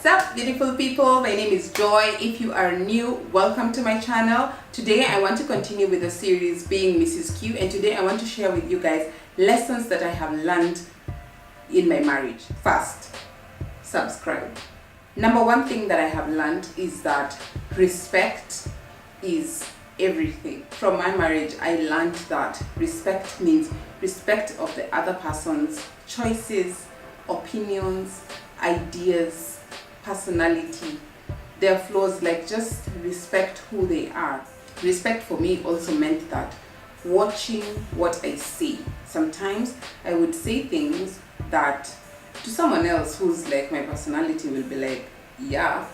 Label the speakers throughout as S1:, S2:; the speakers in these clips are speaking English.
S1: What's up, beautiful people? My name is Joy. If you are new, welcome to my channel. Today I want to continue with the series Being Mrs. Q, and today I want to share with you guys lessons that I have learned in my marriage. First, subscribe. Number one thing that I have learned is that respect is everything. From my marriage, I learned that respect means respect of the other person's choices, opinions, ideas, personality, their flaws, like just respect who they are. Respect for me also meant that watching what I say. Sometimes I would say things that to someone else who's like my personality will be like, yeah,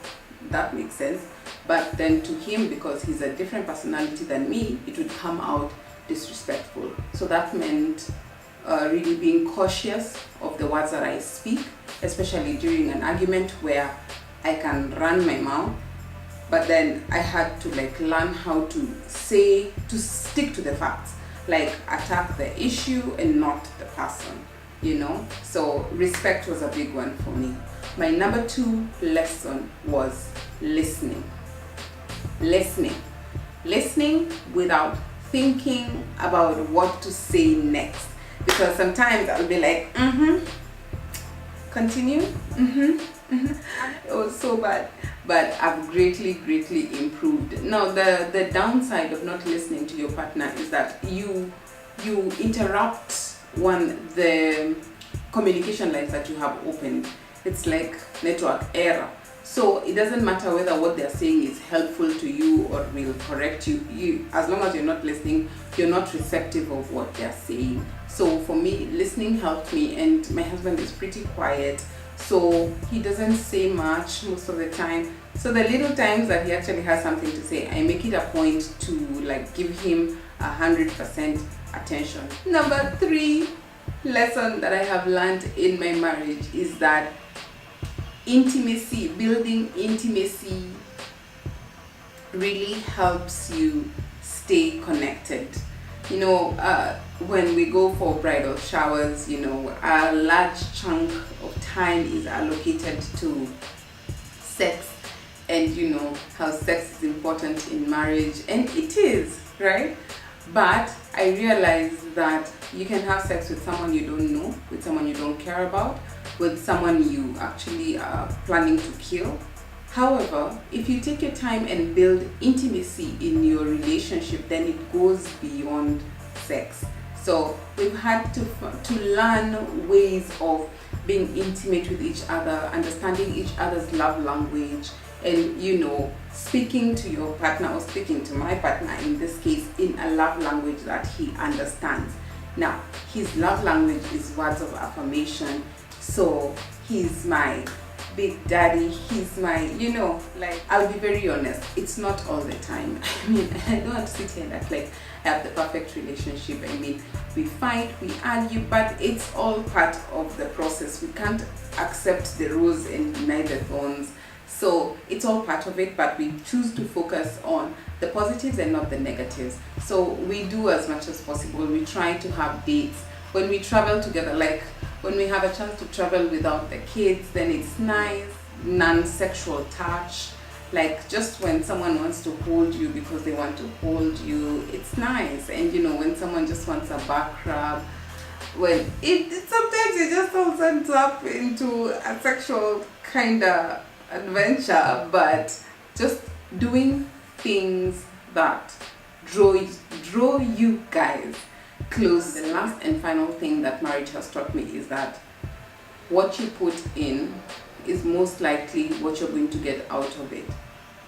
S1: that makes sense. But then to him, because he's a different personality than me, it would come out disrespectful. So that meant really being cautious of the words that I speak, especially during an argument where I can run my mouth, but then I had to like learn how to stick to the facts, like attack the issue and not the person, you know. So respect was a big one for me. My number two lesson was listening without thinking about what to say next, because sometimes I'll be like, continue, It was so bad, but I've greatly improved. Now the downside of not listening to your partner is that you interrupt the communication lines that you have opened. It's like network error. So it doesn't matter whether what they're saying is helpful to you or will correct you, as long as you're not listening, you're not receptive of what they're saying. So for me, listening helped me, and my husband is pretty quiet, so he doesn't say much most of the time. So the little times that he actually has something to say, I make it a point to like give him 100% attention. Number three lesson that I have learned in my marriage is that building intimacy really helps you stay connected. You know, when we go for bridal showers, you know, a large chunk of time is allocated to sex, and you know how sex is important in marriage, and it is, right? But I realized that you can have sex with someone you don't know, with someone you don't care about, with someone you actually are planning to kill. However, if you take your time and build intimacy in your relationship, then it goes beyond sex. So we've had to learn ways of being intimate with each other, understanding each other's love language, and you know, speaking to your partner, or speaking to my partner in this case, in a love language that he understands. Now, his love language is words of affirmation. So he's my big daddy, he's my, you know, like, I'll be very honest, it's not all the time. I mean, I don't want to sit here and act like I have the perfect relationship. I mean, we fight, we argue, but it's all part of the process. We can't accept the rose and deny the thorns. So it's all part of it, but we choose to focus on the positives and not the negatives. So we do as much as possible. We try to have dates. When we travel together, like when we have a chance to travel without the kids, then it's nice. Non-sexual touch, like just when someone wants to hold you because they want to hold you, it's nice. And you know, when someone just wants a back rub, when it sometimes it just all ends up into a sexual kind of adventure, but just doing things that draw you guys close. The last and final thing that marriage has taught me is that what you put in is most likely what you're going to get out of it.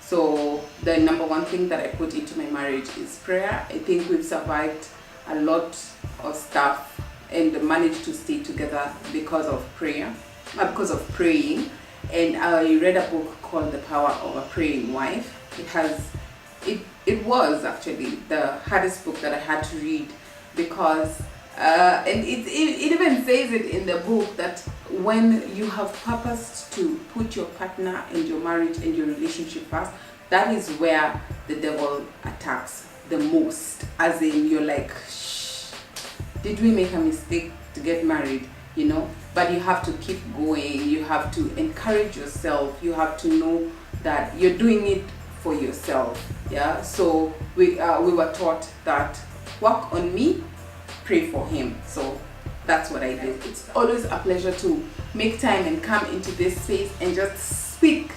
S1: So the number one thing that I put into my marriage is prayer. I think we've survived a lot of stuff and managed to stay together because of prayer, because of praying. And I read a book called The Power of a Praying Wife. It was actually the hardest book that I had to read, because and it even says it in the book that when you have purposed to put your partner and your marriage and your relationship first, that is where the devil attacks the most. As in, you're like, shh, did we make a mistake to get married? you know, but you have to keep going. You have to encourage yourself. You have to know that you're doing it for yourself. Yeah, so we were taught that work on me, pray for him. So that's what I do. It's always a pleasure to make time and come into this space and just speak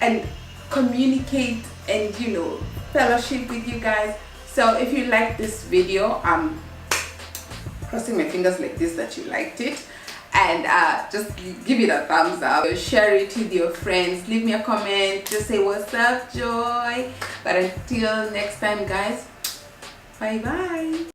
S1: and communicate and, you know, fellowship with you guys. So if you like this video, I'm crossing my fingers like this that you liked it, and just give it a thumbs up, share it with your friends, leave me a comment, just say what's up, Joy. But until next time, guys, bye bye.